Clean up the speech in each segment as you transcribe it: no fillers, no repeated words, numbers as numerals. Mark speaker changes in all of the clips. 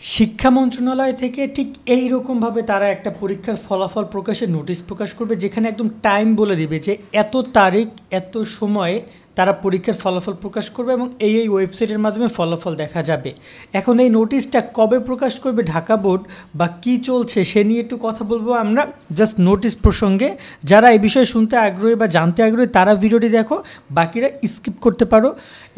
Speaker 1: শিক্ষা মন্ত্রণালয় থেকে ঠিক এই রকমভাবে তারা একটা পরীক্ষার ফলাফল প্রকাশের নোটিশ প্রকাশ করবে, যেখানে একদম টাইম বলে দিবে যে এত তারিখ এত সময়ে তারা পরীক্ষার ফলাফল প্রকাশ করবে এবং এই ওয়েবসাইটের মাধ্যমে ফলাফল দেখা যাবে। এখন এই নোটিশটা কবে প্রকাশ করবে ঢাকা বোর্ড বা কি চলছে সে নিয়ে একটু কথা বলবো আমরা জাস্ট নোটিশ প্রসঙ্গে। যারা এই বিষয়ে শুনতে আগ্রহী বা জানতে আগ্রহী তারা ভিডিওটি দেখো, বাকিরা স্কিপ করতে পারো।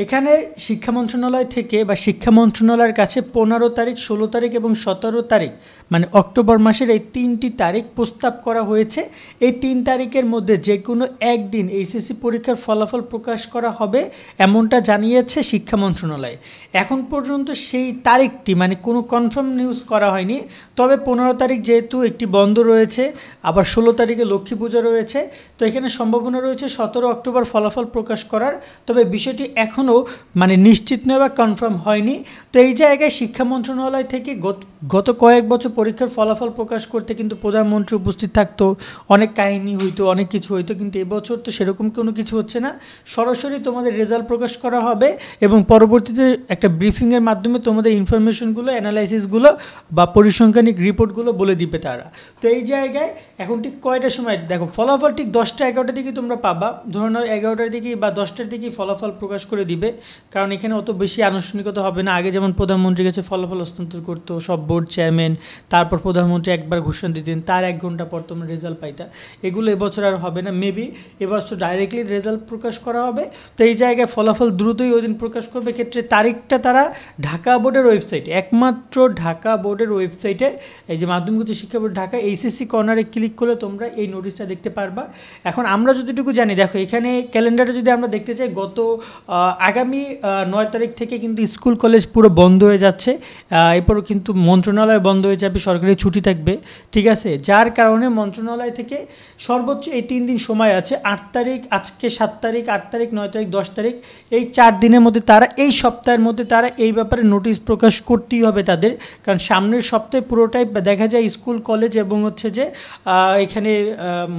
Speaker 1: এখানে শিক্ষা মন্ত্রণালয় থেকে বা শিক্ষা মন্ত্রণালয়ের কাছে 15 তারিখ, 16 তারিখ এবং 17 তারিখ মানে অক্টোবর মাসের এই 3টি তারিখ প্রস্তাব করা হয়েছে। এই 3 তারিখের মধ্যে যে কোনো একদিন এইচএসসি পরীক্ষার ফলাফল প্রকাশ করা হবে এমনটা জানিয়েছে শিক্ষা মন্ত্রণালয়। এখন পর্যন্ত সেই তারিখটি মানে কোনো কনফার্ম নিউজ করা হয়নি, তবে 15 তারিখ যেহেতু একটি বন্ধ রয়েছে, আবার 16 তারিখে লক্ষ্মী পূজা রয়েছে, তো এখানে সম্ভাবনা রয়েছে 17 অক্টোবর ফলাফল প্রকাশ করার। তবে বিষয়টি এখনও মানে নিশ্চিত নয় বা কনফার্ম হয়নি। তো এই জায়গায় শিক্ষা মন্ত্রণালয় থেকে গত কয়েক বছর পরীক্ষার ফলাফল প্রকাশ করতে কিন্তু প্রধানমন্ত্রী উপস্থিত থাকতো, অনেক কাহিনী হইতো, অনেক কিছু হইতো, কিন্তু এবছর তো সেরকম কোনো কিছু হচ্ছে না। সরাসরি তোমাদের রেজাল্ট প্রকাশ করা হবে এবং পরবর্তীতে একটা ব্রিফিংয়ের মাধ্যমে তোমাদের ইনফরমেশনগুলো, অ্যানালাইসিসগুলো বা পরিসংখ্যানিক রিপোর্টগুলো বলে দিবে তারা। তো এই জায়গায় এখন ঠিক কয়টার সময় দেখো, ফলাফল ঠিক 10টা 11টার দিকে তোমরা পাবা। ধরুন 11টার দিকে বা 10টার দিকে ফলাফল প্রকাশ করে দিবে, কারণ এখানে অত বেশি আনুষ্ঠানিকতা হবে না। আগে যেমন প্রধানমন্ত্রীর কাছে ফলাফল হস্তান্তর করতো সব বোর্ড চেয়ারম্যান, তারপর প্রধানমন্ত্রী একবার ঘোষণা দিতেন, তার 1 ঘন্টা পর তোমরা রেজাল্ট পাইতা। এগুলো এবছর আর হবে না, মেবি এবছর ডাইরেক্টলি রেজাল্ট প্রকাশ করা হবে। তো এই জায়গায় ফলাফল দ্রুতই ওই দিন প্রকাশ করবে। ক্ষেত্রে তারিখটা তারা ঢাকা বোর্ডের ওয়েবসাইটে, একমাত্র ঢাকা বোর্ডের ওয়েবসাইটে, এই যে মাধ্যমিক শিক্ষা বোর্ড ঢাকা এইচএসসি কর্নারে ক্লিক করলে তোমরা এই নোটিশটা দেখতে পারবা। এখন আমরা যতটুকু জানি, দেখো এখানে ক্যালেন্ডারে যদি আমরা দেখতে চাই, আগামী 9 তারিখ থেকে কিন্তু স্কুল কলেজ পুরো বন্ধ হয়ে যাচ্ছে। এরপরও কিন্তু মন্ত্রণালয় বন্ধ হয়ে যাবে, সরকারি ছুটি থাকবে, ঠিক আছে। যার কারণে মন্ত্রণালয় থেকে সর্বোচ্চ এই 3 দিন সময় আছে, 8 তারিখ, আজকে 7 তারিখ, 8 তারিখ, 9 তারিখ, 10 তারিখ, এই 4 দিনের মধ্যে তারা, এই সপ্তাহের মধ্যে তারা এই ব্যাপারে নোটিশ প্রকাশ করতেই হবে তাদের। কারণ সামনের সপ্তাহে পুরোটাই দেখা যায় স্কুল কলেজ এবং হচ্ছে যে এখানে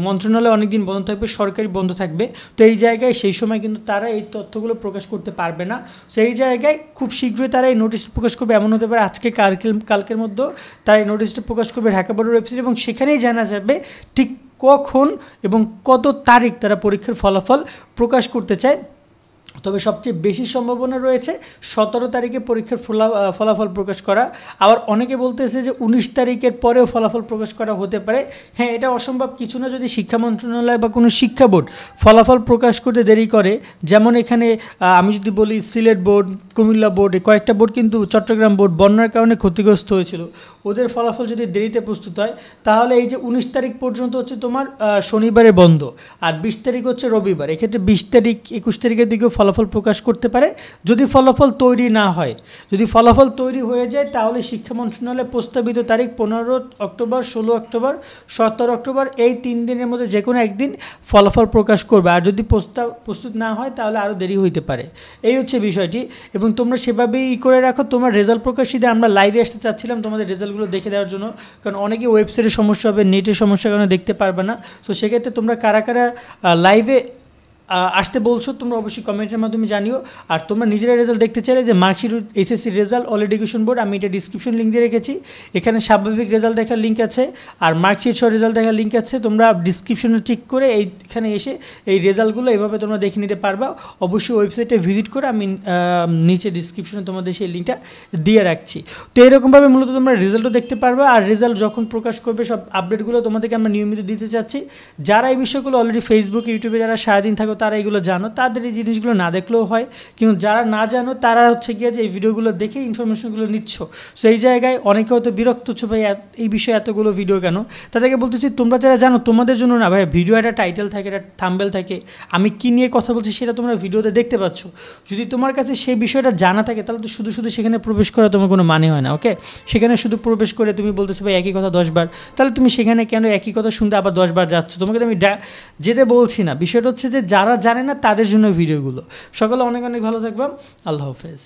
Speaker 1: মন্ত্রণালয় অনেক দিন বন্ধ থাকবে, সরকারি বন্ধ থাকবে। তো এই জায়গায় সেই সময় কিন্তু তারা এই তথ্যগুলো প্রকাশ করতে পারবে না। সেই জায়গায় খুব শীঘ্রই তারা এই নোটিশ প্রকাশ করবে, এমন হতে পারে আজকে কালকের মধ্যে তারা এই নোটিশটা প্রকাশ করবে ঢাকা বোর্ডের ওয়েবসাইট, এবং সেখানেই জানা যাবে ঠিক কখন এবং কত তারিখ তারা পরীক্ষার ফলাফল প্রকাশ করতে চায়। তবে সবচেয়ে বেশি সম্ভাবনা রয়েছে 17 তারিখে পরীক্ষার ফলাফল প্রকাশ করা। আবার অনেকে বলতেছে যে 19 তারিখের পরেও ফলাফল প্রকাশ করা হতে পারে। হ্যাঁ, এটা অসম্ভব কিছু না, যদি শিক্ষা মন্ত্রণালয় বা কোনো শিক্ষা বোর্ড ফলাফল প্রকাশ করতে দেরি করে। যেমন এখানে আমি যদি বলি সিলেট বোর্ড, কুমিল্লা বোর্ড, কয়েকটা বোর্ড কিন্তু, চট্টগ্রাম বোর্ড বন্যার কারণে ক্ষতিগ্রস্ত হয়েছিল, ওদের ফলাফল যদি দেরিতে প্রস্তুত হয় তাহলে এই যে 19 তারিখ পর্যন্ত হচ্ছে তোমার শনিবারে বন্ধ, আর 20 তারিখ হচ্ছে রবিবার। এক্ষেত্রে 20 তারিখ 21 তারিখের দিকেও ফলাফল প্রকাশ করতে পারে যদি ফলাফল তৈরি না হয়। যদি ফলাফল তৈরি হয়ে যায় তাহলে শিক্ষা মন্ত্রণালয়ের প্রস্তাবিত তারিখ 15 অক্টোবর, 16 অক্টোবর, 17 অক্টোবর, এই 3 দিনের মধ্যে যে কোনো একদিন ফলাফল প্রকাশ করবে। আর যদি প্রস্তুত না হয় তাহলে আরও দেরি হইতে পারে। এই হচ্ছে বিষয়টি, এবং তোমরা সেভাবেই করে রাখো। তোমার রেজাল্ট প্রকাশ দিতে আমরা লাইভে আসতে চাচ্ছিলাম তোমাদের রেজাল্টগুলো দেখে দেওয়ার জন্য, কারণ অনেকে ওয়েবসাইটের সমস্যা হবে, নেটের সমস্যার কারণে দেখতে পারবে না। তো সেক্ষেত্রে তোমরা কারা কারা লাইভে আসতে বলছো তোমরা অবশ্যই কমেন্টের মাধ্যমে জানিও। আর তোমরা নিজেরা রেজাল্ট দেখতে চাইলে যে marksheet SSC result all education board, আমি এটা ডিসক্রিপশন লিঙ্ক দিয়ে রেখেছি। এখানে স্বাভাবিক রেজাল্ট দেখার লিঙ্ক আছে আর মার্কশিট সহ রেজাল্ট দেখার লিঙ্ক আছে। তোমরা ডিসক্রিপশনে ঠিক করে এইখানে এসে এই রেজাল্টগুলো এইভাবে তোমরা দেখে নিতে পারবা। অবশ্যই ওয়েবসাইটে ভিজিট করে আমি নিচে ডিসক্রিপশনে তোমাদের সেই লিঙ্কটা দিয়ে রাখছি। তো এরকমভাবে মূলত তোমরা রেজাল্টও দেখতে পারবা, আর রেজাল্ট যখন প্রকাশ করবে সব আপডেটগুলো তোমাদেরকে আমরা নিয়মিত দিতে চাচ্ছি। যারা এই বিষয়গুলো অলরেডি ফেসবুক, ইউটিউবে যারা সারাদিন থাকো তারা এগুলো জানো, তাদের এই জিনিসগুলো না দেখলেও হয়। কিন্তু যারা না জানো তারা হচ্ছে গিয়ে যে এই ভিডিওগুলো দেখে ইনফরমেশনগুলো নিচ্ছ, সেই জায়গায় অনেকে হয়তো বিরক্ত হচ্ছে, ভাই এই বিষয়ে এতগুলো ভিডিও কেন। তাদেরকে বলতেছি তোমরা যারা জানো তোমাদের জন্য না ভাই, ভিডিও একটা টাইটেল থাকে, একটা থাম্বনেল থাকে, আমি কী নিয়ে কথা বলছি সেটা তোমরা ভিডিওতে দেখতে পাচ্ছ। যদি তোমার কাছে সেই বিষয়টা জানা থাকে তাহলে তো শুধু শুধু সেখানে প্রবেশ করা তোমার কোনো মানে হয় না। ওকে, সেখানে শুধু প্রবেশ করে তুমি বলতেছো ভাই একই কথা 10 বার, তাহলে তুমি সেখানে কেন একই কথা শুনতে আবার 10 বার যাচ্ছ? তোমাকে তো আমি যেতে বলছি না, বিষয়টা হচ্ছে যে যারা জানে না তাদের জন্য ভিডিওগুলো। সকলে অনেক অনেক ভালো থাকবা, আল্লাহ হাফেজ।